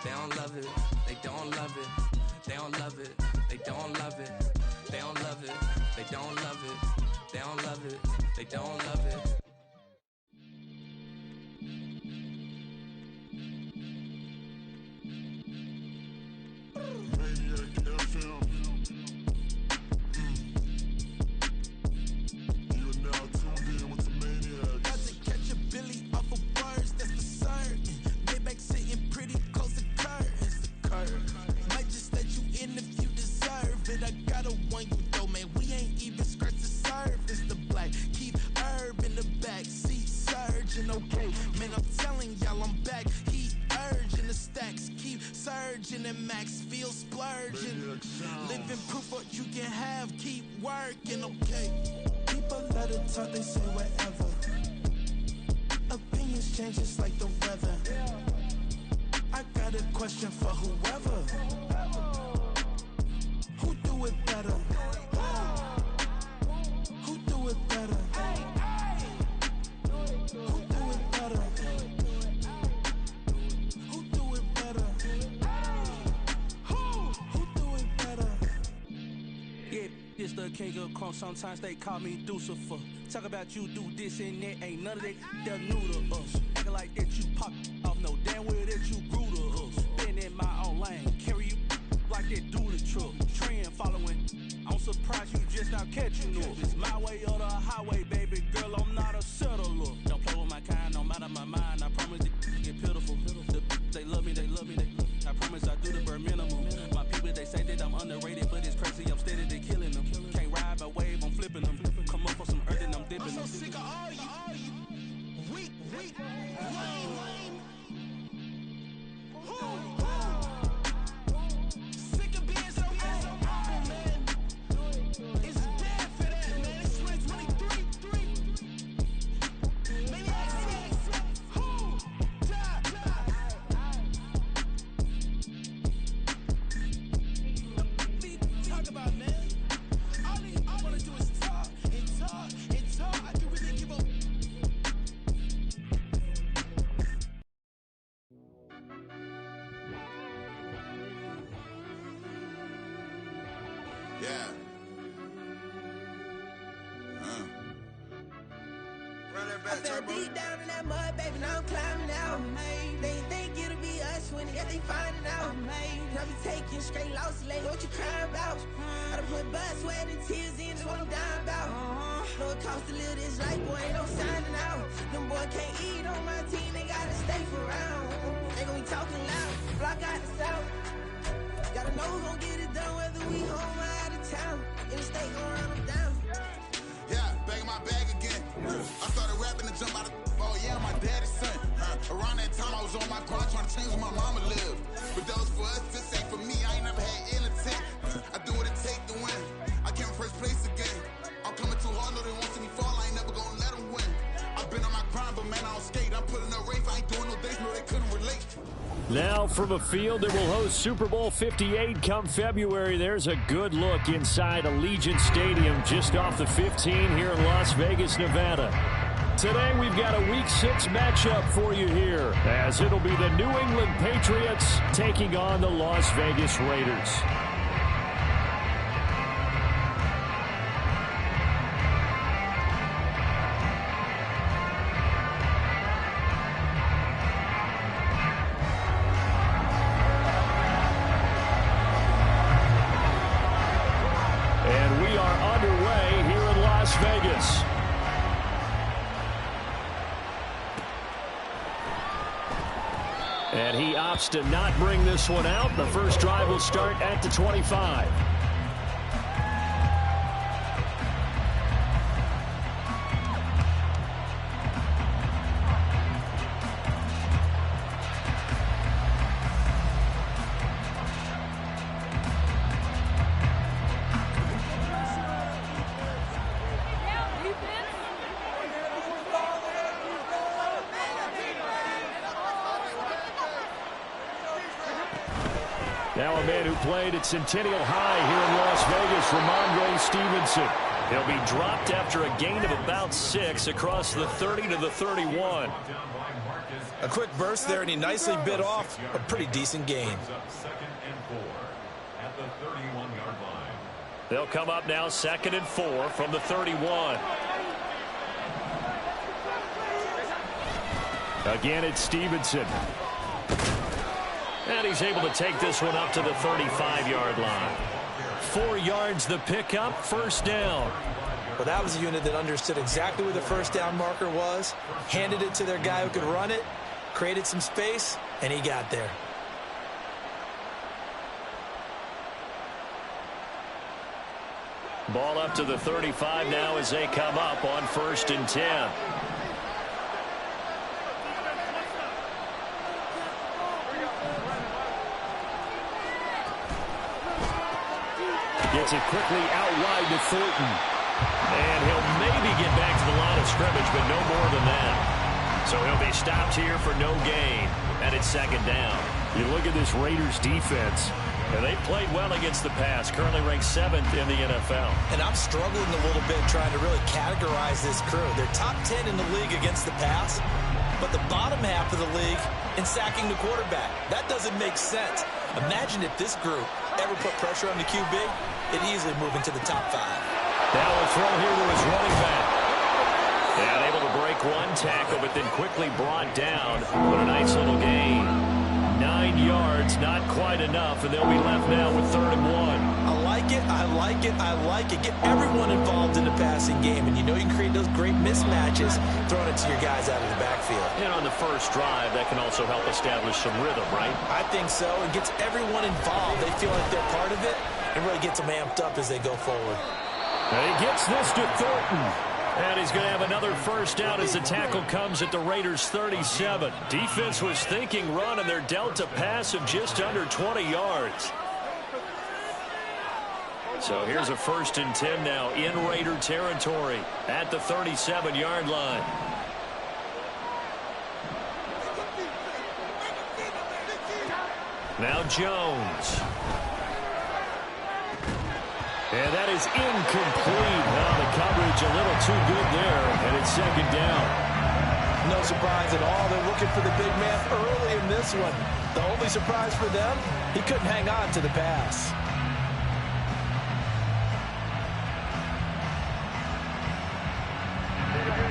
They don't love it. They don't love it. They don't love it. They don't love it. They don't love it. They don't love it. They don't love it. They don't love it. They say whatever. Opinions change just like the weather. I got a question for whoever. Who do it better? Who do it better? Who do it better? Who do it better? Who do it better? Yeah, it's the king of crunk. Sometimes they call me Lucifer. Talk about you do this and that, ain't none of that, they're new to us. Acting like that you pop off, no damn well that you grew to us. Been in my own lane, carry you like that do the truck. Trend following, I'm surprised you just not catching up. It's my way or the highway, baby girl, I'm not a settler. Don't play with my kind, no matter my mind, I promise it get pitiful. They love me, they love me, they love me. I promise I do the bare minimum. My people, they say that I'm underrated, but it's crazy, I'm steady, they killing them. Can't ride my wave, I'm flipping them. Come up for some earth and I'm dipping them. I'm so sick of all you weak, lame. Sick of being so humble, man. It's dead for that, man. It's 2023. Maniacs, who die? Talk about, man. All I wanna do is talk and talk and talk. I can really give up. Yeah. I fell deep down in that mud, baby, now I'm climbing out. They think it'll be us when they finding out. I be taking straight losses, lady, what you crying about? I done put blood, sweat, and tears in, that's what I'm dying about. Know it costs to live this life, boy, ain't no signing out. Them boy can't eat on my team, they gotta stay for round. They gon' be talking loud, block out the south. Gotta know who gon' get it done, whether we home or out of town. In the state gon' run them down. Yeah, back in my bag again. I started rapping to jump out of. Oh yeah, my daddy's son. Around that time I was on my grind trying to change where my mama lived. But those for us, this ain't for me. I ain't never had ill intent. I do what it take to win. I came first place again. I'm coming too hard, no they won't see me fall. I ain't never gonna let them win. I've been on my grind, but man I don't skate. I'm putting up race. I ain't doing no days, no they couldn't relate. Now from a field that will host Super Bowl 58 come February, there's a good look inside Allegiant Stadium just off the 15 here in Las Vegas, Nevada. Today we've got a Week 6 matchup for you here, as it'll be the New England Patriots taking on the Las Vegas Raiders. And we are underway here in Las Vegas. And he opts to not bring this one out. The first drive will start at the 25. Now a man who played at Centennial High here in Las Vegas, Ramondre Stevenson. He'll be dropped after a gain of about 6 across the 30 to the 31. A quick burst there, and he nicely bit off a pretty decent gain. They'll come up now 2nd and 4 from the 31. Again, it's Stevenson. And he's able to take this one up to the 35-yard line. 4 yards the pickup, first down. Well, that was a unit that understood exactly where the first down marker was, handed it to their guy who could run it, created some space, and he got there. Ball up to the 35 now as they come up on 1st and 10. Gets it quickly out wide to Thornton. And he'll maybe get back to the line of scrimmage, but no more than that. So he'll be stopped here for no gain. And it's 2nd down. You look at this Raiders defense. And they played well against the pass, currently ranked 7th in the NFL. And I'm struggling a little bit trying to really categorize this crew. They're top 10 in the league against the pass, but the bottom half of the league in sacking the quarterback. That doesn't make sense. Imagine if this group ever put pressure on the QB, it'd easily move into the top 5. Now we'll throw here to his running back. And able to break one tackle, but then quickly brought down. What a nice little gain. 9 yards, not quite enough, and they'll be left now with 3rd and 1. I like it, I like it, I like it. Get everyone involved in the passing game, and you know you can create those great mismatches throwing it to your guys out of the backfield. And on the first drive, that can also help establish some rhythm, right? I think so. It gets everyone involved. They feel like they're part of it, and really gets them amped up as they go forward. And he gets this to Thornton. And he's going to have another first down as the tackle comes at the Raiders' 37. Defense was thinking run, and they're dealt a pass of just under 20 yards. So here's a 1st and 10 now in Raider territory at the 37-yard line. Now Jones. And that is incomplete. Now the coverage a little too good there, and it's 2nd down. No surprise at all. They're looking for the big man early in this one. The only surprise for them, he couldn't hang on to the pass.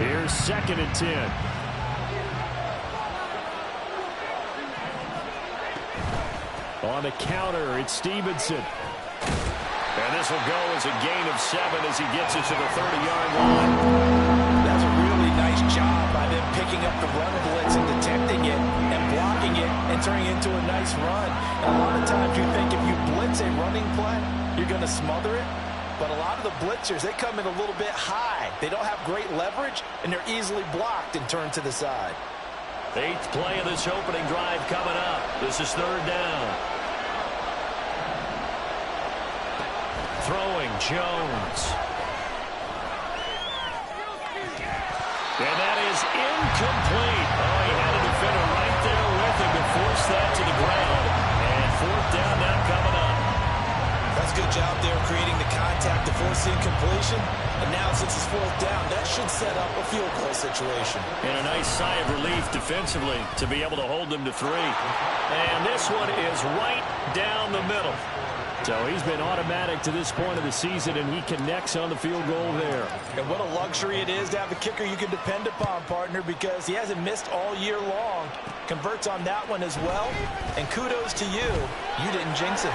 Here's 2nd and 10. On the counter, it's Stevenson. And this will go as a gain of 7 as he gets it to the 30-yard line. That's a really nice job by them picking up the run blitz and detecting it and blocking it and turning it into a nice run. And a lot of times you think if you blitz a running play, you're going to smother it. But a lot of the blitzers, they come in a little bit high. They don't have great leverage, and they're easily blocked and turned to the side. 8th play of this opening drive coming up. This is 3rd down. Throwing Jones. And that is incomplete. Oh, he had a defender right there with him to force that to the ground. And 4th down now coming up. That's a good job there creating the contact to force the incompletion. And now since it's 4th down, that should set up a field goal situation. And a nice sigh of relief defensively to be able to hold them to 3. And this one is right down the middle. So he's been automatic to this point of the season, and he connects on the field goal there. And what a luxury it is to have a kicker you can depend upon, partner, because he hasn't missed all year long. Converts on that one as well. And kudos to you. You didn't jinx it.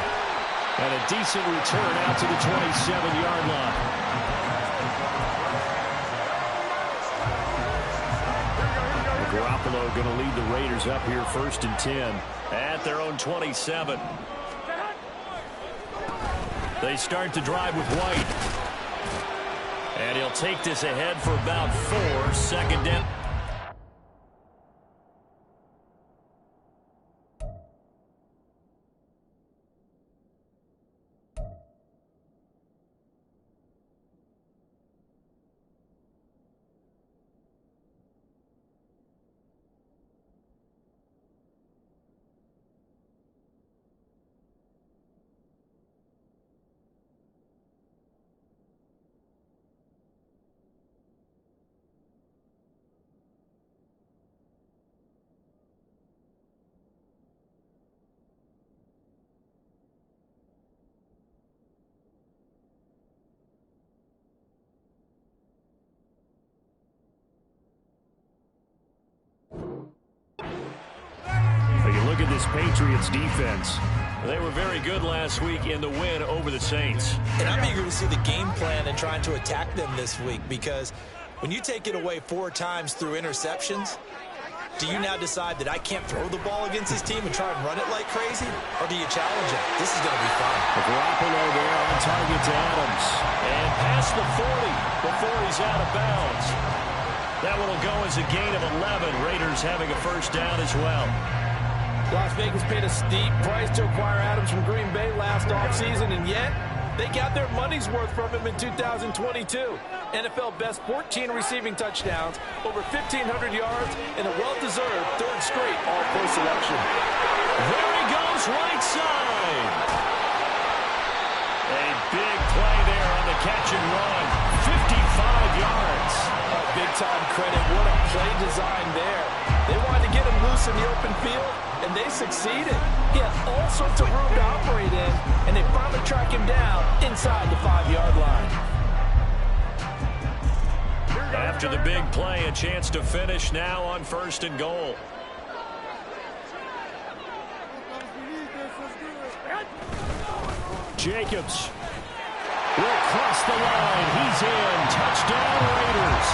And a decent return out to the 27-yard line. Garoppolo going to lead the Raiders up here 1st and 10 at their own 27. They start to drive with White. And he'll take this ahead for about 4. 2nd down. this Patriots defense. They were very good last week in the win over the Saints. And I'm eager to see the game plan and trying to attack them this week, because when you take it away 4 times through interceptions, do you now decide that I can't throw the ball against this team and try and run it like crazy? Or do you challenge it? This is going to be fun. Garoppolo there on target to Adams. And past the 40 before he's out of bounds. That one will go as a gain of 11. Raiders having a first down as well. Las Vegas paid a steep price to acquire Adams from Green Bay last offseason, and yet they got their money's worth from him in 2022. NFL best 14 receiving touchdowns, over 1,500 yards, and a well-deserved 3rd straight All-Pro selection. There he goes, right side. A big play there on the catch and run. 55 yards. Big-time credit. What a play design there. They wanted to get him loose in the open field, and they succeeded. He had all sorts of room to operate in, and they finally track him down inside the 5-yard line. After the big play, a chance to finish now on 1st and goal. Jacobs will cross the line. He's in. Touchdown, Raiders.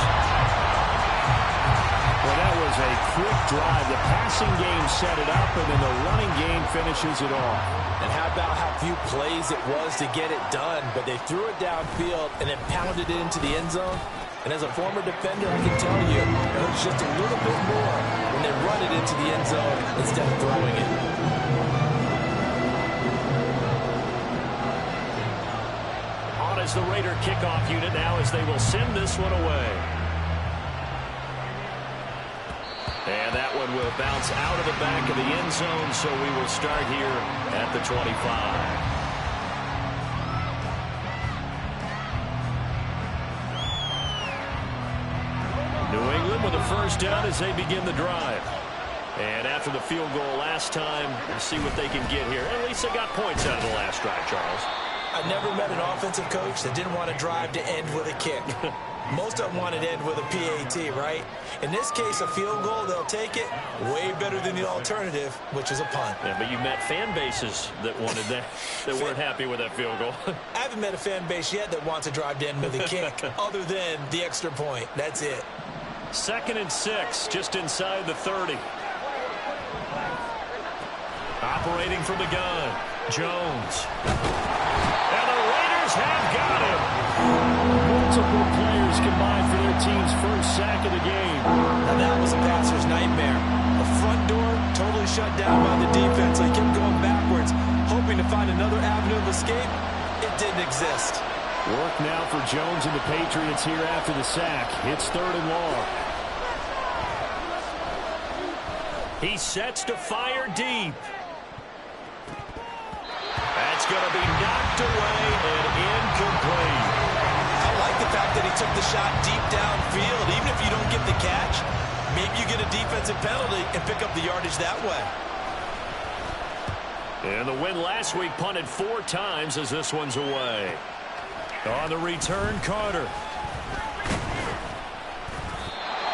Well, that was a quick drive. The passing game set it up, and then the running game finishes it off. And how about how few plays it was to get it done, but they threw it downfield and then pounded it into the end zone. And as a former defender, I can tell you, it hurts just a little bit more when they run it into the end zone instead of throwing it. On as the Raider kickoff unit now, as they will send this one away. And that one will bounce out of the back of the end zone, so we will start here at the 25. New England with a first down as they begin the drive. And after the field goal last time, we'll see what they can get here. At least they got points out of the last drive, Charles. I've never met an offensive coach that didn't want to drive to end with a kick. Most of them wanted to end with a PAT, right? In this case, a field goal, they'll take it. Way better than the alternative, which is a punt. Yeah, but you met fan bases that wanted that, that weren't happy with that field goal. I haven't met a fan base yet that wants to drive to end with a kick, other than the extra point. That's it. 2nd and 6, just inside the 30. Operating from the gun, Jones. And the Raiders have got him. Multiple players combined for their team's first sack of the game. Now that was a passer's nightmare. The front door totally shut down by the defense. They kept going backwards, hoping to find another avenue of escape. It didn't exist. Work now for Jones and the Patriots here after the sack. It's 3rd and long. He sets to fire deep. That's going to be knocked away and incomplete. I like the fact that he took the shot deep downfield. Even if you don't get the catch, maybe you get a defensive penalty and pick up the yardage that way. And the win last week punted 4 times as this one's away. On the return, Carter.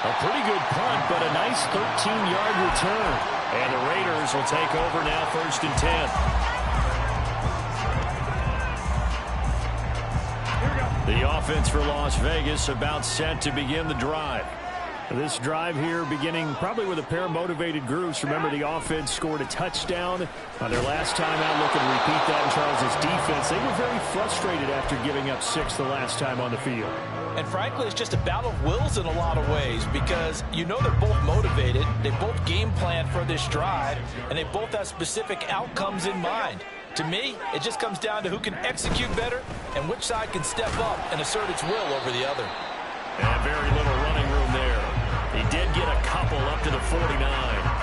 A pretty good punt, but a nice 13-yard return. And the Raiders will take over now 1st and 10. The offense for Las Vegas about set to begin the drive. This drive here beginning probably with a pair of motivated groups. Remember, the offense scored a touchdown on their last time out. Looking to repeat that in Charles's defense. They were very frustrated after giving up 6 the last time on the field. And frankly, it's just a battle of wills in a lot of ways, because you know they're both motivated, they both game plan for this drive, and they both have specific outcomes in mind. To me, it just comes down to who can execute better and which side can step up and assert its will over the other. And very little running room there. He did get a couple up to the 49.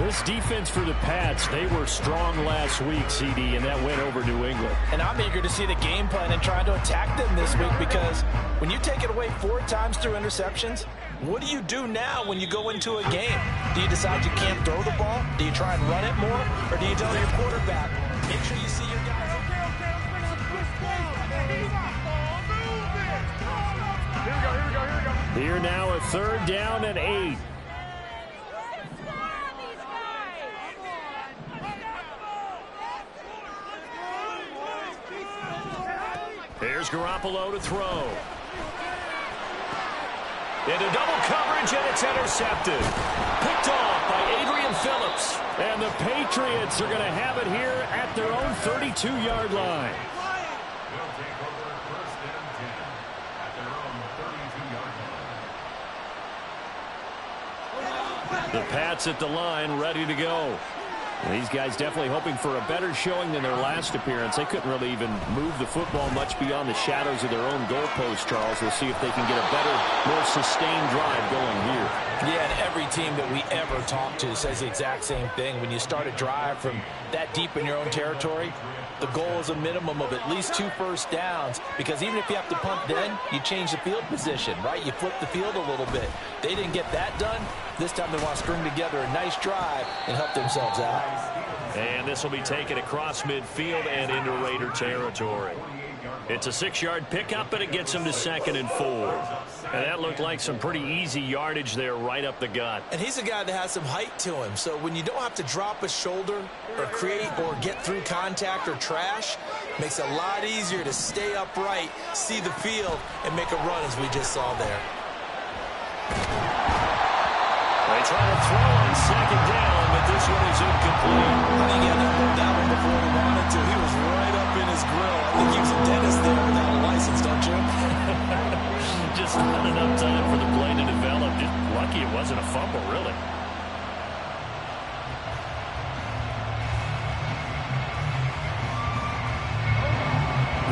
This defense for the Pats, they were strong last week, CD, and that went over New England. And I'm eager to see the game plan and trying to attack them this week, because when you take it away 4 times through interceptions, what do you do now when you go into a game? Do you decide you can't throw the ball? Do you try and run it more? Or do you tell your quarterback, make sure you see your guys? Here now a 3rd down and 8. Here's Garoppolo to throw. Into double coverage, and it's intercepted. Picked off by Adrian Phillips. And the Patriots are going to have it here at their own 32-yard line. The Pats at the line, ready to go. These guys definitely hoping for a better showing than their last appearance. They couldn't really even move the football much beyond the shadows of their own goalpost, Charles. We'll see if they can get a better, more sustained drive going here. Yeah, and every team that we ever talk to says the exact same thing. When you start a drive from that deep in your own territory, the goal is a minimum of at least 2 first downs, because even if you have to punt then, you change the field position, right? You flip the field a little bit. They didn't get that done. This time they want to string together a nice drive and help themselves out. And this will be taken across midfield and into Raider territory. It's a 6-yard pickup, and it gets them to 2nd and 4. And that looked like some pretty easy yardage there right up the gut. And he's a guy that has some height to him. So when you don't have to drop a shoulder or create or get through contact or trash, makes it a lot easier to stay upright, see the field, and make a run as we just saw there. They try to throw on 2nd down, but this one is incomplete. I think he had to hold that one before he wanted to. He was right up in his grill. I think he was a dentist there without a license, don't you? Just not enough time for the play to develop. Just lucky it wasn't a fumble, really.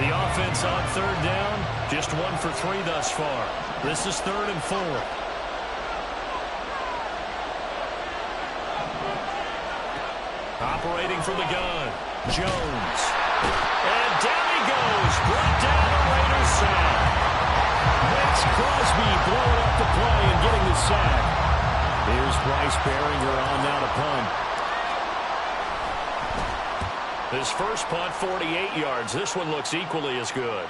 The offense on 3rd down, just 1 for 3 thus far. This is 3rd and 4. Operating from the gun, Jones. And down he goes, brought down the Raiders sack. Max Crosby blowing up the play and getting the sack. Here's Bryce Behringer on now to punt. His first punt, 48 yards. This one looks equally as good.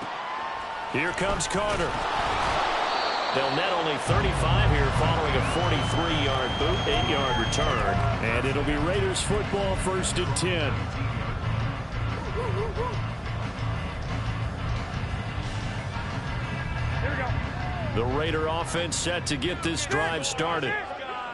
Here comes Carter. They'll net only 35 here following a 43-yard boot, 8-yard return. And it'll be Raiders football, 1st and 10. The Raider offense set to get this drive started.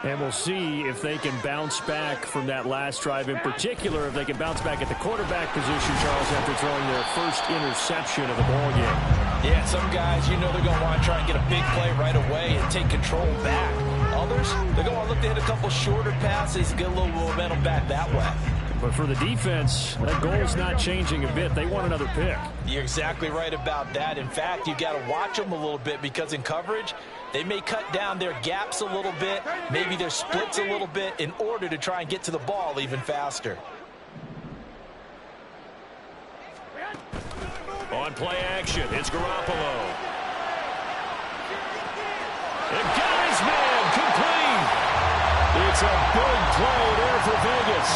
And we'll see if they can bounce back from that last drive. In particular, if they can bounce back at the quarterback position, Charles, after throwing their first interception of the ball game. Yeah, some guys, you know they're going to want to try and get a big play right away and take control back. Others, they're going to look to hit a couple shorter passes and get a little momentum back that way. But for the defense, that goal's not changing a bit. They want another pick. You're exactly right about that. In fact, you got to watch them a little bit, because in coverage, they may cut down their gaps a little bit, maybe their splits a little bit, in order to try and get to the ball even faster. On play action, it's Garoppolo. And got his man, complete. It's a big play there for Vegas.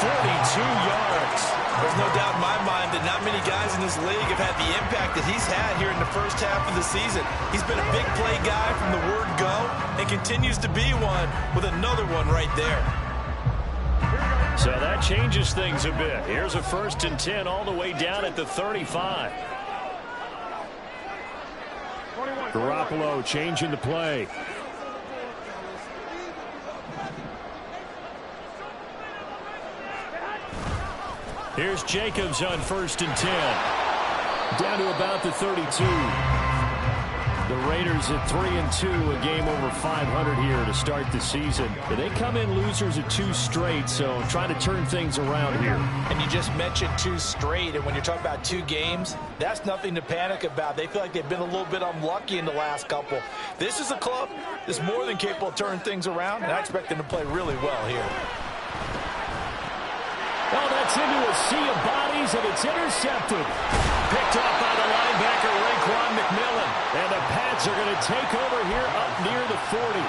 42 yards. There's no doubt in my mind that not many guys in this league have had the impact that he's had here in the first half of the season. He's been a big play guy from the word go and continues to be one with another one right there. So that changes things a bit. Here's a 1st and 10 all the way down at the 35. Garoppolo changing the play. Here's Jacobs on 1st and 10. Down to about the 32. The Raiders at 3-2, a game over 500 here to start the season. They come in losers at 2 straight, so trying to turn things around here. And you just mentioned 2 straight, and when you're talking about 2 games, that's nothing to panic about. They feel like they've been a little bit unlucky in the last couple. This is a club that's more than capable of turning things around, and I expect them to play really well here. Oh, that's into a sea of bodies, and it's intercepted. Picked off by the linebacker, Raekwon McMillan. And the Pats are going to take over here up near the 40.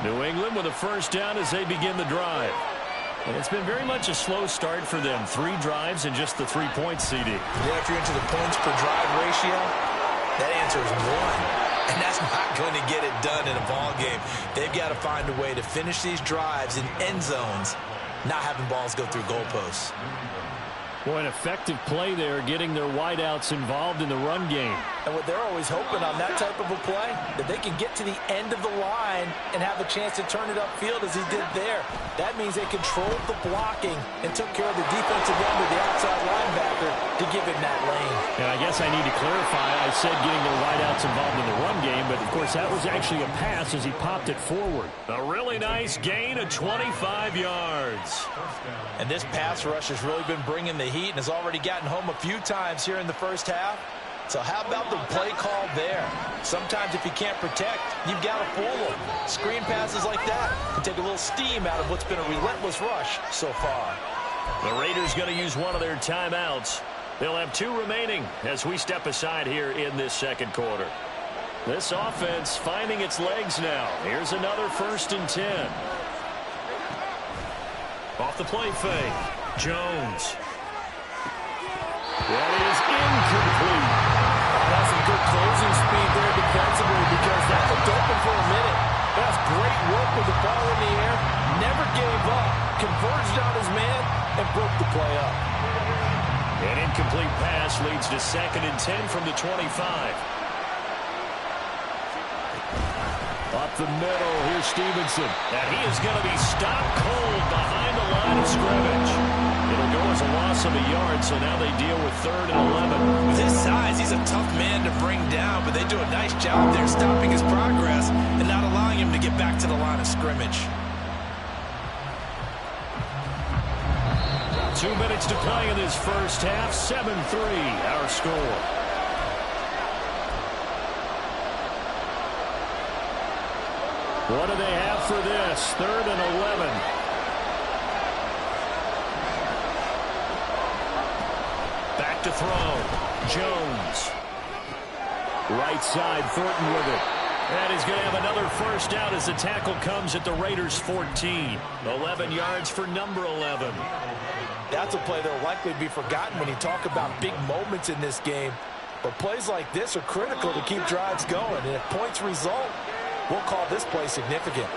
New England with a 1st down as they begin the drive. And it's been very much a slow start for them. 3 drives and just the 3-point CD. Yeah, if you're into the points per drive ratio, that answer is 1. And that's not going to get it done in a ball game. They've got to find a way to finish these drives in end zones, not having balls go through goalposts. Boy, an effective play there, getting their wideouts involved in the run game. And what they're always hoping on that type of a play, that they can get to the end of the line and have a chance to turn it upfield as he did there. That means they controlled the blocking and took care of the defensive end of the outside linebacker to give him that lane. And I guess I need to clarify, I said getting their wideouts involved in the run game, but of course that was actually a pass as he popped it forward. A really nice gain of 25 yards. And this pass rush has really been bringing the heat and has already gotten home a few times here in the first half. So how about the play call there? Sometimes if you can't protect, you've got to fool them. Screen passes like that can take a little steam out of what's been a relentless rush so far. The Raiders going to use one of their timeouts. They'll have 2 remaining as we step aside here in this second quarter. This offense finding its legs now. Here's another 1st and 10. Off the play fake. Jones. That is incomplete. That's some good closing speed there defensively because that looked open for a minute. That's great work with the ball in the air. Never gave up. Converged on his man and broke the play up. An incomplete pass leads to 2nd and 10 from the 25. Up the middle, here's Stevenson. And he is going to be stopped cold behind the line of scrimmage. It'll go as a loss of a yard, so now they deal with 3rd and 11. With his size, he's a tough man to bring down, but they do a nice job there stopping his progress and not allowing him to get back to the line of scrimmage. 2 minutes to play in this first half. 7-3, our score. What do they have for this? 3rd and 11. Back to throw. Jones. Right side, Thornton with it. And he's going to have another first down as the tackle comes at the Raiders' 14. 11 yards for number 11. That's a play that will likely be forgotten when you talk about big moments in this game. But plays like this are critical to keep drives going. And if points result, we'll call this play significant.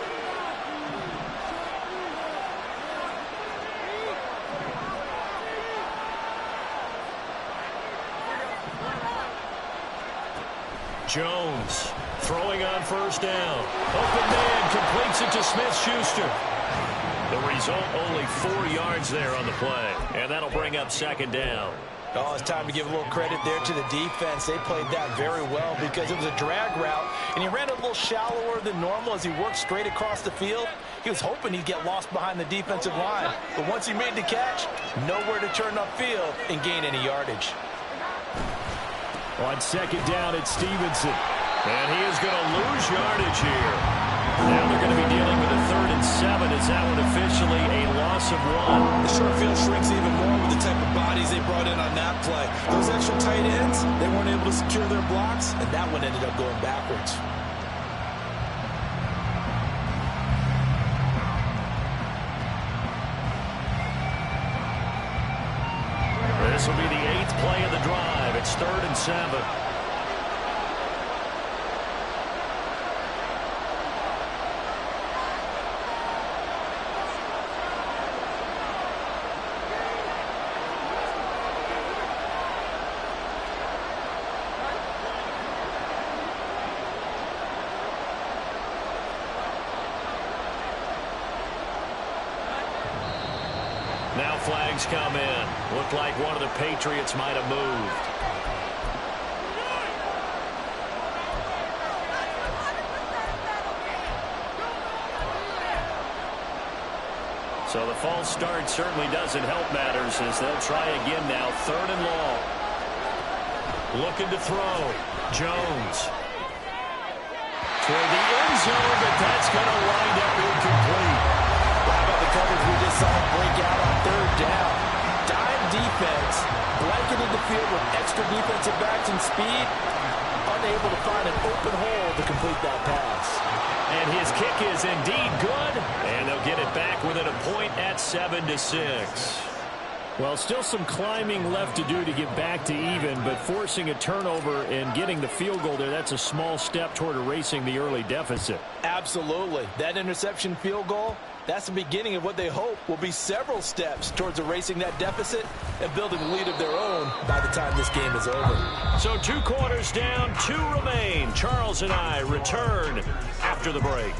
Jones throwing on first down. Open man completes it to Smith-Schuster. The result, only 4 yards there on the play. And that'll bring up 2nd down. Oh, it's time to give a little credit there to the defense. They played that very well because it was a drag route, and he ran a little shallower than normal as he worked straight across the field. He was hoping he'd get lost behind the defensive line, but once he made the catch, nowhere to turn upfield and gain any yardage. On 2nd down, it's Stevenson, and he is going to lose yardage here. Now they're going to be dealing with a 3rd and 7. Is that one officially a loss of 1? The short field shrinks even more with the type of bodies they brought in on that play. Those extra tight ends, they weren't able to secure their blocks, and that one ended up going backwards. This will be the 8th play of the drive. It's 3rd and 7. Now flags come in. Looked like one of the Patriots might have moved. So the false start certainly doesn't help matters as they'll try again now. 3rd and long. Looking to throw. Jones. Toward the end zone, but that's going to wind up incomplete. How about the coverage we just saw break out on 3rd down? Dime defense, blanketed the field with extra defensive backs and speed, unable to find an open hole to complete that pass. And his kick is indeed good, and they'll get it back within a point at 7-6. Well, still some climbing left to do to get back to even, but forcing a turnover and getting the field goal there, that's a small step toward erasing the early deficit. Absolutely. That interception field goal, that's the beginning of what they hope will be several steps towards erasing that deficit and building a lead of their own by the time this game is over. So 2 quarters down, 2 remain. Charles and I return after the break.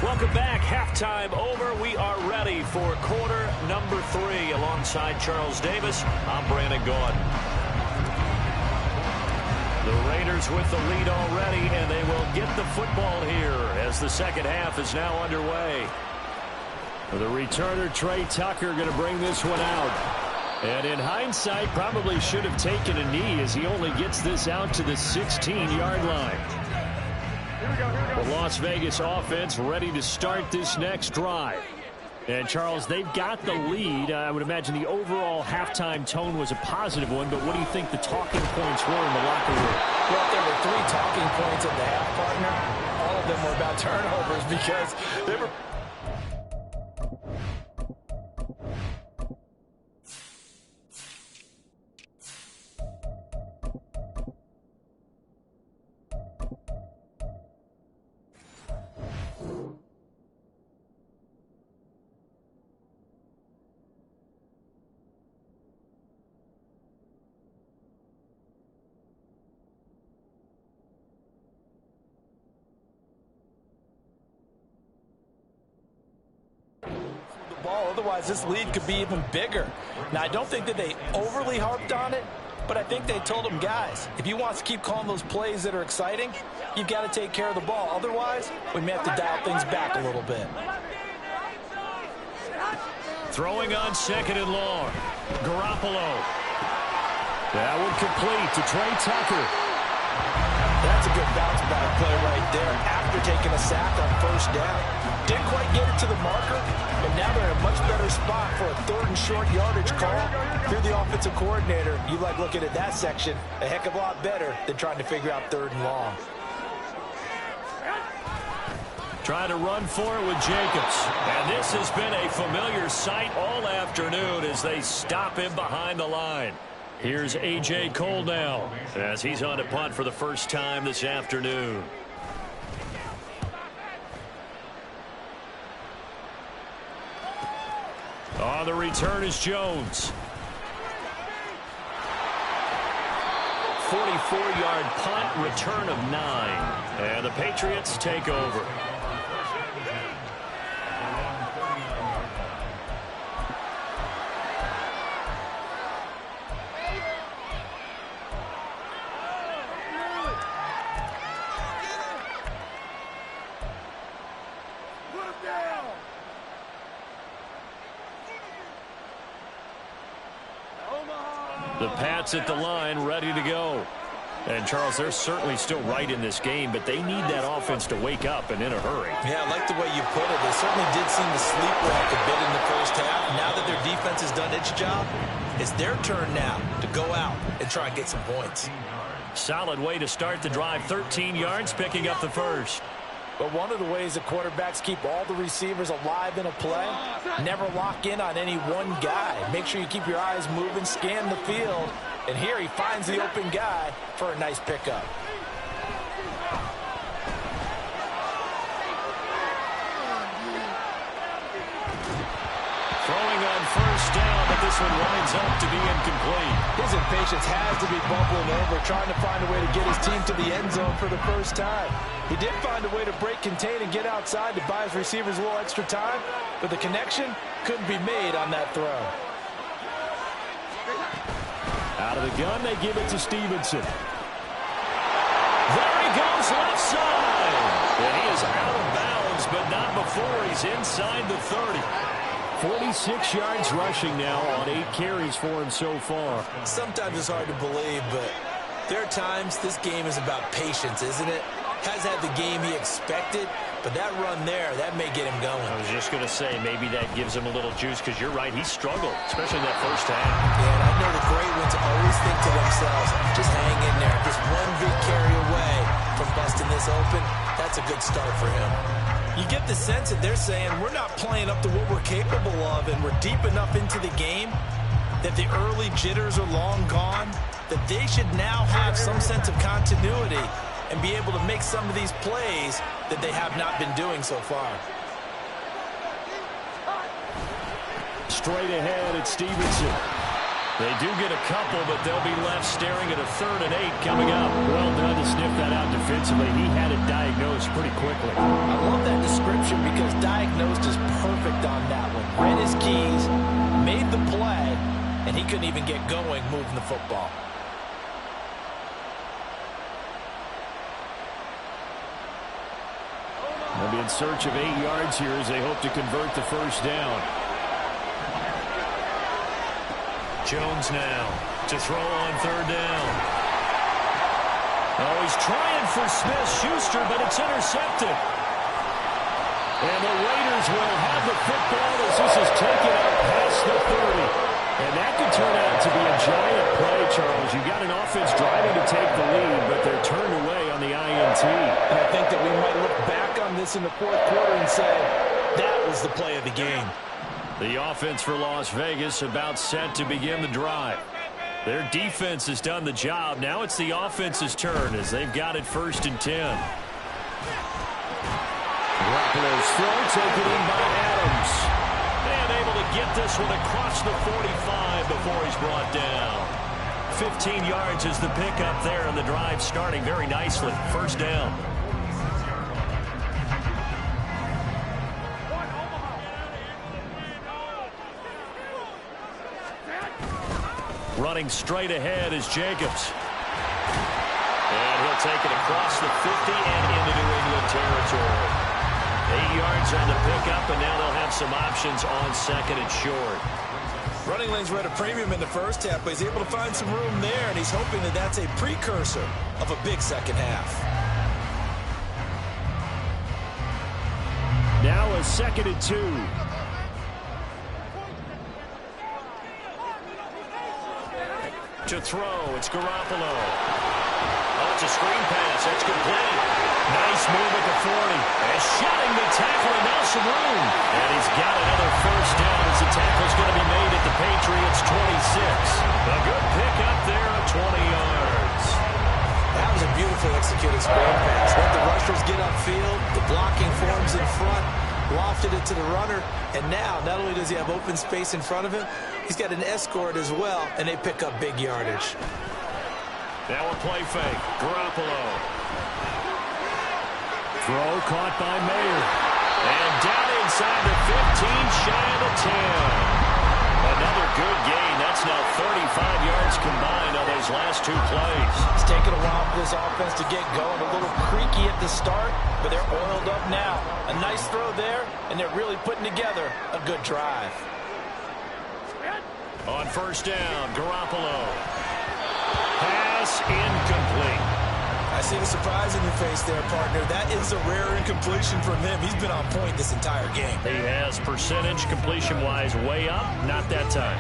Welcome back. Halftime over. We are ready for quarter number 3. Alongside Charles Davis, I'm Brandon Gaudin. The Raiders with the lead already, and they will get the football here as the second half is now underway. The returner, Trey Tucker, going to bring this one out. And in hindsight, probably should have taken a knee as he only gets this out to the 16-yard line. The Las Vegas offense ready to start this next drive. And, Charles, they've got the lead. I would imagine the overall halftime tone was a positive one, but what do you think the talking points were in the locker room? Well, there were 3 talking points at the half, partner. All of them were about turnovers because they were... ball. Otherwise, this lead could be even bigger. Now, I don't think that they overly harped on it, but I think they told them, guys, if you want to keep calling those plays that are exciting, you've got to take care of the ball. Otherwise, we may have to dial things back a little bit. Throwing on 2nd and long. Garoppolo. That one complete to Trey Tucker. That's a good bounce back play right there after taking a sack on 1st down. Didn't quite get it to the marker, but now they're in a much better spot for a 3rd and short yardage call. If you're the offensive coordinator, you like looking at that section a heck of a lot better than trying to figure out 3rd and long. Trying to run for it with Jacobs. And this has been a familiar sight all afternoon as they stop him behind the line. Here's A.J. Cole now as he's on to punt for the first time this afternoon. On the return is Jones. 44-yard punt, return of 9. And the Patriots take over. The Pats at the line, ready to go. And, Charles, they're certainly still right in this game, but they need that offense to wake up and in a hurry. Yeah, I like the way you put it. They certainly did seem to sleepwalk a bit in the first half. Now that their defense has done its job, it's their turn now to go out and try and get some points. Solid way to start the drive. 13 yards, picking up the first. But one of the ways that quarterbacks keep all the receivers alive in a play, never lock in on any one guy. Make sure you keep your eyes moving, scan the field, and here he finds the open guy for a nice pickup. Throwing on 1st down, but this one winds up to be incomplete. His impatience has to be bubbling over, trying to find a way to get his team to the end zone for the first time. He did find a way to break, contain, and get outside to buy his receivers a little extra time, but the connection couldn't be made on that throw. Out of the gun, they give it to Stevenson. There he goes, left side. And he is out of bounds, but not before he's inside the 30. 46 yards rushing now on 8 carries for him so far. Sometimes it's hard to believe, but there are times this game is about patience, isn't it? has had the game he expected, but that run there, that may get him going. I was just going to say, maybe that gives him a little juice, because you're right, he struggled, especially in that first half. Yeah, and I know the great ones always think to themselves, just hang in there. Just one big carry away from busting this open, that's a good start for him. You get the sense that they're saying, we're not playing up to what we're capable of, and we're deep enough into the game that the early jitters are long gone, that they should now have some sense of continuity and be able to make some of these plays that they have not been doing so far. Straight ahead at Stevenson. They do get a couple, but they'll be left staring at a 3rd and 8 coming up. Well done to sniff that out defensively. He had it diagnosed pretty quickly. I love that description because diagnosed is perfect on that one. Read his keys, made the play, and he couldn't even get going moving the football. They'll be in search of 8 yards here as they hope to convert the first down. Jones now to throw on 3rd down. Oh, he's trying for Smith-Schuster, but it's intercepted. And the Raiders will have the football as this is taken up past the 30. And that could turn out to be a giant play, Charles. You've got an offense driving to take the lead, but they're turned away on the INT. And I think that we might look back on this in the 4th quarter and say, that was the play of the game. The offense for Las Vegas about set to begin the drive. Their defense has done the job. Now it's the offense's turn as they've got it 1st and 10. Garoppolo's throw taken in by Adams. And able to get this one across the 45 before he's brought down. 15 yards is the pickup there, and the drive starting very nicely. 1st down. Running straight ahead is Jacobs. And he'll take it across the 50 and into New England territory. 8 yards on the pickup, and now they'll have some options on 2nd and short. Running lanes were at a premium in the first half, but he's able to find some room there, and he's hoping that that's a precursor of a big second half. Now a 2nd and 2. To throw, it's Garoppolo. Oh, it's a screen pass. That's complete. Nice move at the 40. And shutting the tackle, and now some room. And he's got another first down as the tackle's going to be made at the Patriots' 26. A good pickup there of 20 yards. That was a beautiful executed screen pass. Let the rushers get upfield. The blocking forms in front. Lofted it to the runner. And now, not only does he have open space in front of him, he's got an escort as well, and they pick up big yardage. Now a play fake. Garoppolo. Throw caught by Mayer. And down inside the 15, shy of the 10. Another good gain. That's now 35 yards combined on those last 2 plays. It's taken a while for this offense to get going. A little creaky at the start, but they're oiled up now. A nice throw there, and they're really putting together a good drive. On 1st down, Garoppolo. Pass incomplete. I see the surprise in your face there, partner. That is a rare incompletion from him. He's been on point this entire game. He has percentage completion-wise way up, not that time.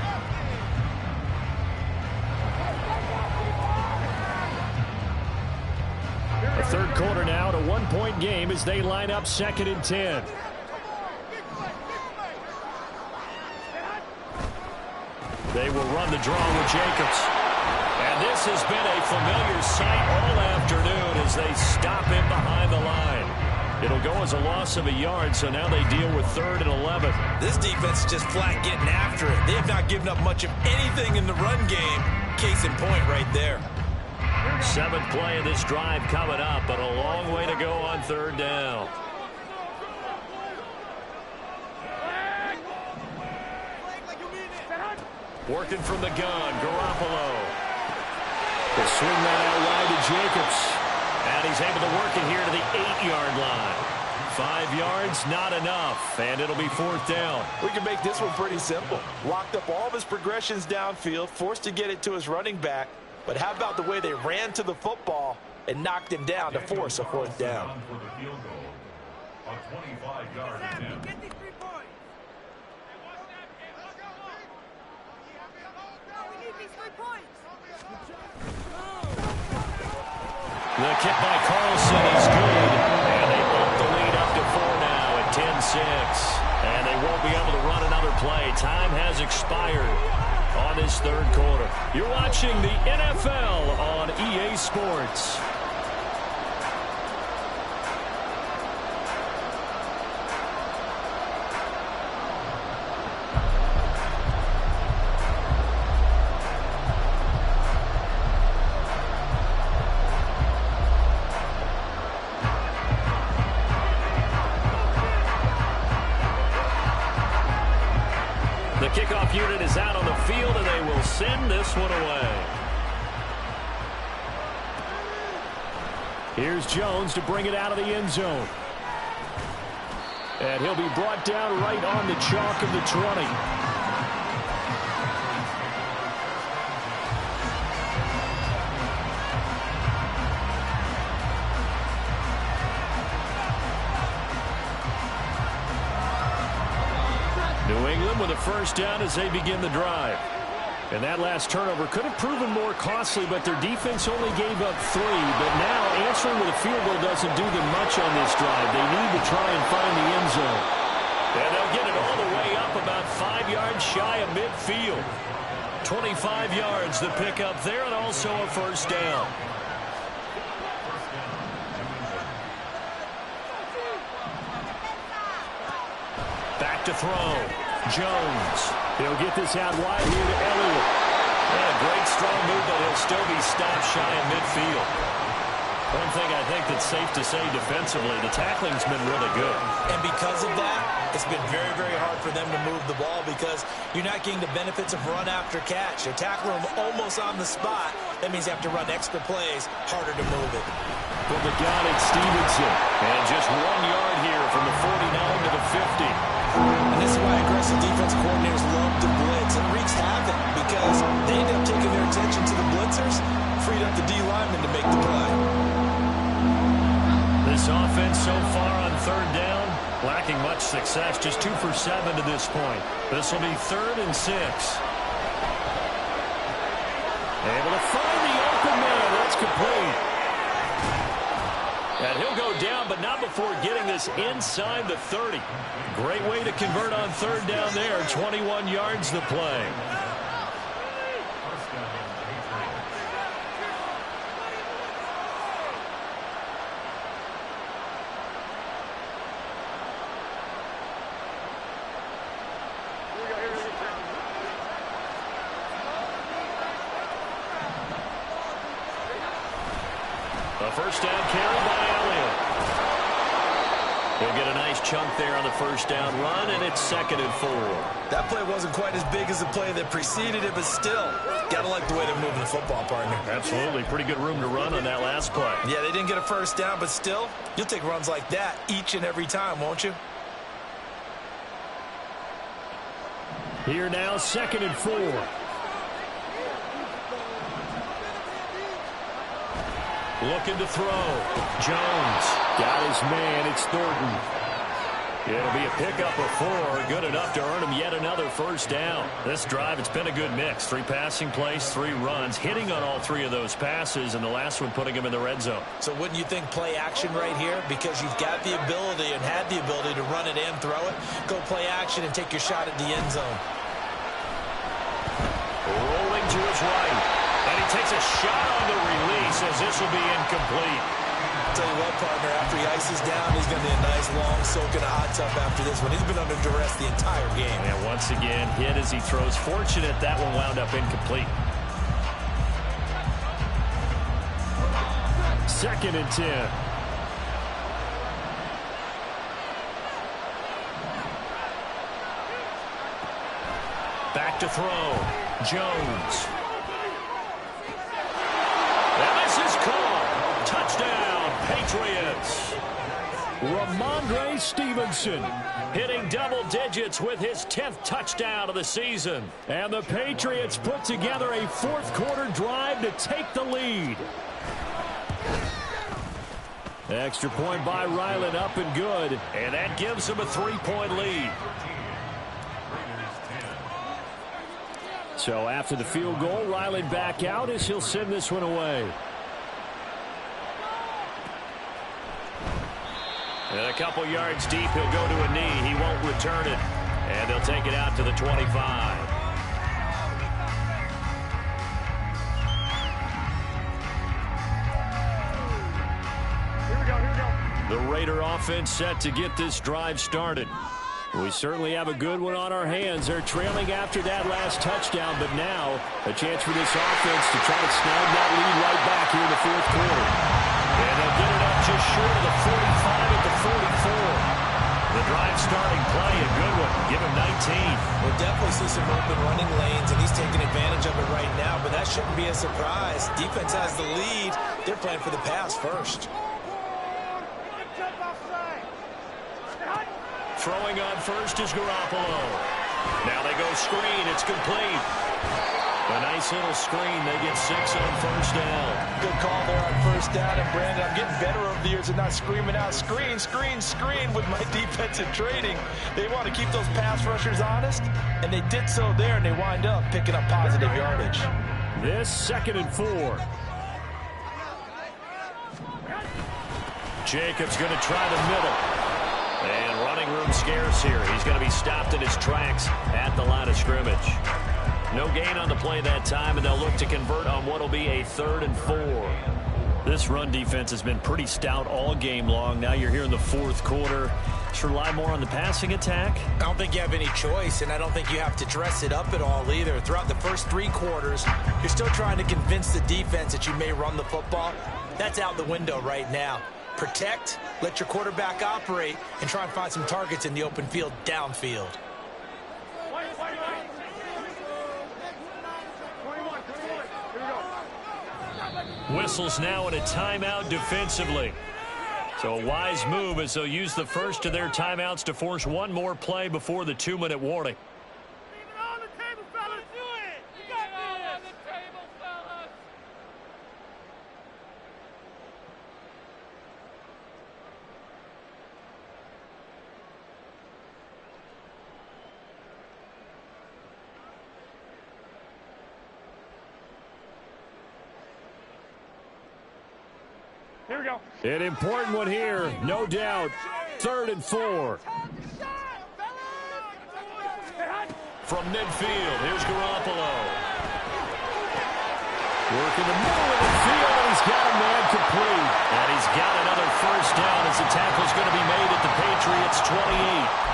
The 3rd quarter now at a 1-point game as they line up 2nd and 10. They will run the draw with Jacobs. And this has been a familiar sight all afternoon as they stop him behind the line. It'll go as a loss of a yard, so now they deal with 3rd and 11. This defense is just flat getting after it. They have not given up much of anything in the run game. Case in point right there. 7th play of this drive coming up, but a long way to go on 3rd down. Working from the gun, Garoppolo. They'll swing that out wide to Jacobs. And he's able to work it here to the 8-yard line. 5 yards, not enough, and it'll be 4th down. We can make this one pretty simple. Locked up all of his progressions downfield, forced to get it to his running back. But how about the way they ran to the football and knocked him down to force a 4th down. For the field goal, a 25-yard attempt. Get these 3 points. We need these 3 points. The kick by Carlson is good, and they bump the lead up to 4 now at 10-6. And they won't be able to run another play. Time has expired on this 3rd quarter. You're watching the NFL on EA Sports. The kickoff unit is out on the field, and they will send this one away. Here's Jones to bring it out of the end zone. And he'll be brought down right on the chalk of the 20. New England with a 1st down as they begin the drive. And that last turnover could have proven more costly, but their defense only gave up 3. But now answering with a field goal doesn't do them much on this drive. They need to try and find the end zone. And they'll get it all the way up about 5 yards shy of midfield. 25 yards the pickup there, and also a 1st down. Back to throw. Jones. He'll get this out wide here to Elliott. And a great strong move, but he'll still be stopped shy of midfield. One thing I think that's safe to say defensively, the tackling's been really good. And because of that, it's been very, very hard for them to move the ball because you're not getting the benefits of run after catch. They're tackling them almost on the spot. That means you have to run extra plays, harder to move it. From the gun, it's Stevenson. And just 1 yard here from the 49 to the 50. And this is why aggressive defensive coordinators love to blitz. It wreaks havoc because they end up taking their attention to the blitzers, freed up the D linemen to make the play. This offense so far on 3rd down, lacking much success, just 2 for 7 to this point. This will be 3rd and 6. Able to find the open man. That's complete. And he'll go down, but not before getting this inside the 30. Great way to convert on 3rd down there. 21 yards the play. A 1st down carry by Elliott. He'll get a nice chunk there on the 1st down run, and it's 2nd and 4. That play wasn't quite as big as the play that preceded it, but still, gotta like the way they're moving the football, partner. Absolutely. Pretty good room to run on that last play. Yeah, they didn't get a 1st down, but still, you'll take runs like that each and every time, won't you? Here now, 2nd and 4. Looking to throw. Jones got his man. It's Thornton. It'll be a pickup of 4. Good enough to earn him yet another 1st down. This drive, it's been a good mix. 3 passing plays, 3 runs, hitting on all 3 of those passes, and the last one putting him in the red zone. So wouldn't you think play action right here? Because you've got the ability and had the ability to run it and throw it. Go play action and take your shot at the end zone. Rolling to his right. And he takes a shot on the release as this will be incomplete. I'll tell you what, partner, after he ices down, he's going to be a nice long soak in a hot tub after this one. He's been under duress the entire game. And once again, hit as he throws. Fortunate that one wound up incomplete. 2nd and 10. Back to throw. Jones. And this is caught. Touchdown, Patriots. Ramondre Stevenson hitting double digits with his 10th touchdown of the season. And the Patriots put together a 4th quarter drive to take the lead. Extra point by Ryland, up and good. And that gives him a 3-point lead. So after the field goal, Ryland back out as he'll send this one away. And a couple yards deep, he'll go to a knee. He won't return it. And they'll take it out to the 25. The Raider offense set to get this drive started. We certainly have a good one on our hands. They're trailing after that last touchdown, but now a chance for this offense to try to snag that lead right back here in the fourth quarter. And they'll get it up just short of the 45 at the 44. The drive starting play, a good one. Give him 19. We'll definitely see some open running lanes, and he's taking advantage of it right now, but that shouldn't be a surprise. Defense has the lead. They're playing for the pass first. Throwing on first is Garoppolo. Now they go screen. It's complete. A nice little screen. They get 6 on first down. Good call there on first down. And, Brandon, I'm getting better over the years and not screaming out, screen, screen, screen with my defensive training. They want to keep those pass rushers honest, and they did so there, and they wind up picking up positive yardage. This 2nd and 4. Jacobs going to try the middle. And running room scarce here. He's going to be stopped in his tracks at the line of scrimmage. No gain on the play that time, and they'll look to convert on what will be a 3rd and 4. This run defense has been pretty stout all game long. Now you're here in the fourth quarter. Should rely more on the passing attack? I don't think you have any choice, and I don't think you have to dress it up at all either. Throughout the first 3 quarters, you're still trying to convince the defense that you may run the football. That's out the window right now. Protect, let your quarterback operate, and try and find some targets in the open field downfield. Whistles now in a timeout defensively. So a wise move as they'll use the first of their timeouts to force one more play before the 2-minute warning. Here we go. An important one here, no doubt. 3rd and 4. From midfield, here's Garoppolo. Working the middle of the field, and he's got a man complete. And he's got another first down as the tackle's going to be made at the Patriots' 28.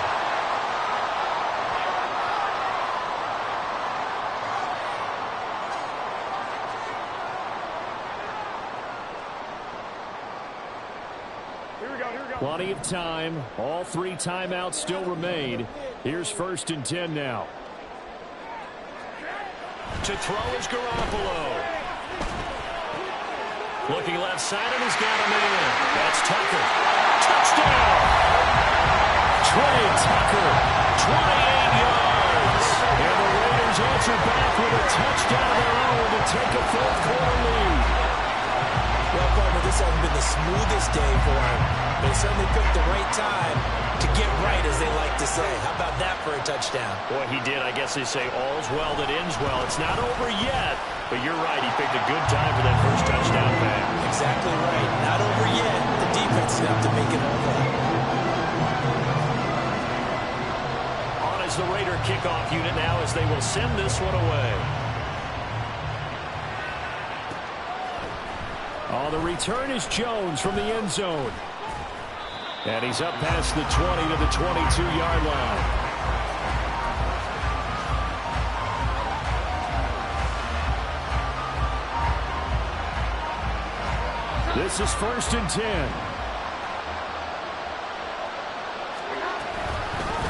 Plenty of time. All 3 timeouts still remain. Here's 1st and 10 now. To throw is Garoppolo. Looking left side, and he's got him in. That's Tucker. Touchdown! Trey Tucker. 28 yards. And the Raiders answer back with a touchdown of their own to take a fourth quarter lead. Well, partner, this hasn't been the smoothest day for him. They certainly picked the right time to get right, as they like to say. How about that for a touchdown? Boy, he did. I guess they say all's well that ends well. It's not over yet, but you're right. He picked a good time for that first touchdown pass. Exactly right. Not over yet. The defense is going to have to make it over. On is the Raider kickoff unit now as they will send this one away. Oh, the return is Jones from the end zone. And he's up past the 20 to the 22-yard line. This is 1st and 10.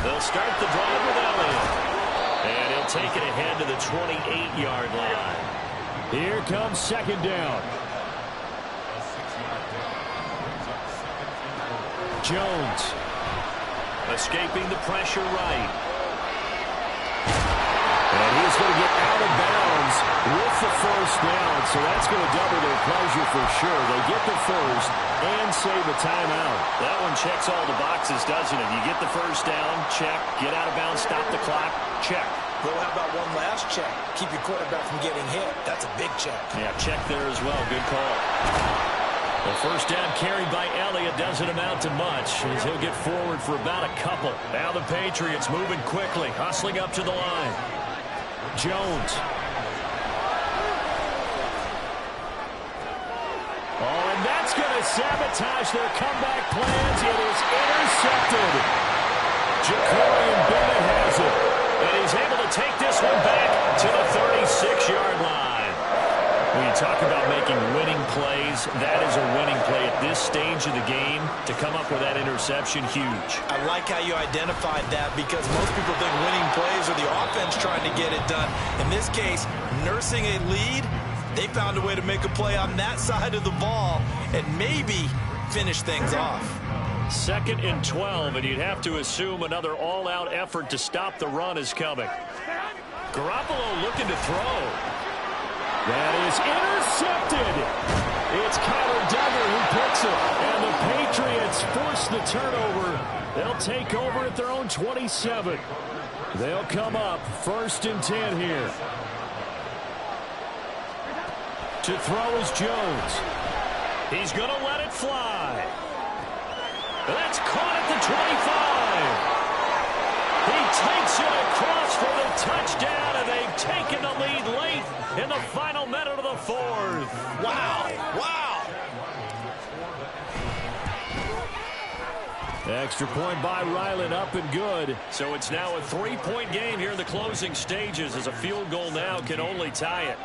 They'll start the drive with Elliott. And he'll take it ahead to the 28-yard line. Here comes 2nd down. Jones. Escaping the pressure right. And he's going to get out of bounds with the first down, so that's going to double their pleasure for sure. They get the first and save a timeout. That one checks all the boxes, doesn't it? You get the first down, check. Get out of bounds, stop the clock, check. Well, how about one last check? Keep your quarterback from getting hit. That's a big check. Yeah, check there as well. Good call. The first down carried by Elliott doesn't amount to much as he'll get forward for about a couple. Now the Patriots moving quickly, hustling up to the line. Jones. Oh, and that's going to sabotage their comeback plans. It is intercepted. Ja'Cory Bennett has it. And he's able to take this one back to the 36-yard line. When you talk about making winning plays, that is a winning play at this stage of the game. To come up with that interception, huge. I like how you identified that because most people think winning plays are the offense trying to get it done. In this case, nursing a lead, they found a way to make a play on that side of the ball and maybe finish things off. 2nd and 12, and you'd have to assume another all-out effort to stop the run is coming. Garoppolo looking to throw. That is intercepted. It's Kyler Duggar who picks it, and the Patriots force the turnover. They'll take over at their own 27. They'll come up 1st and 10 here. To throw is Jones. He's going to let it fly. That's caught at the 25. He takes it across for the touchdown, and they've taken the lead late in the final minute of the 4th. Wow. Wow. Extra point by Ryland, up and good. So it's now a 3-point game here in the closing stages as a field goal now can only tie it.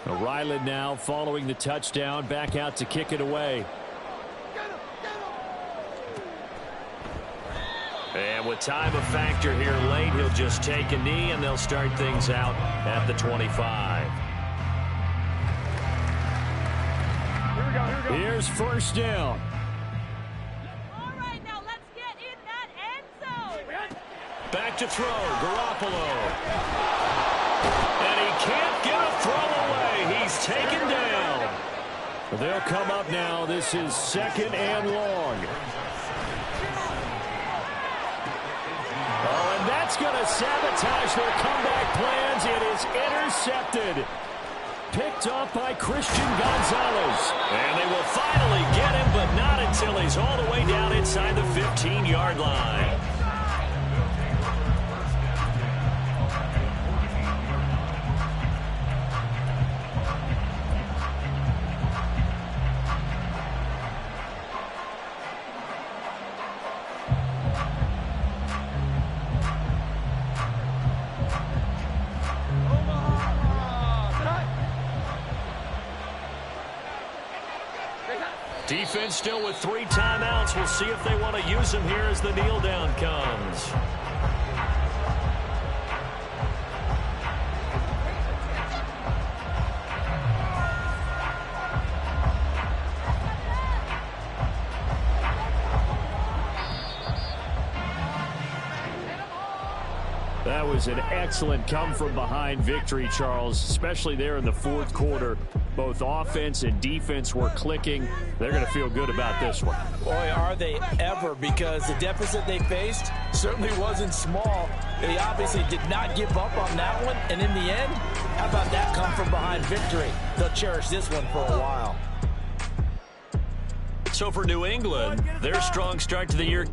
Ryland now following the touchdown, back out to kick it away. And with time a factor here late, he'll just take a knee and they'll start things out at the 25. Here's 1st down. All right, now let's get in that end zone. Back to throw, Garoppolo. And he can't get a throw away. He's taken down. They'll come up now. This is 2nd and long. Oh, and that's going to sabotage their comeback plans. It is intercepted. Picked off by Christian Gonzalez. And they will finally get him, but not until he's all the way down inside the 15-yard line. Defense still with 3 timeouts. We'll see if they want to use them here as the kneel down comes. That was an excellent come-from-behind victory, Charles, especially there in the 4th quarter. Both offense and defense were clicking. They're going to feel good about this one. Boy, are they ever, because the deficit they faced certainly wasn't small. They obviously did not give up on that one, and in the end, how about that come-from-behind victory? They'll cherish this one for a while. So for New England, their strong start to the year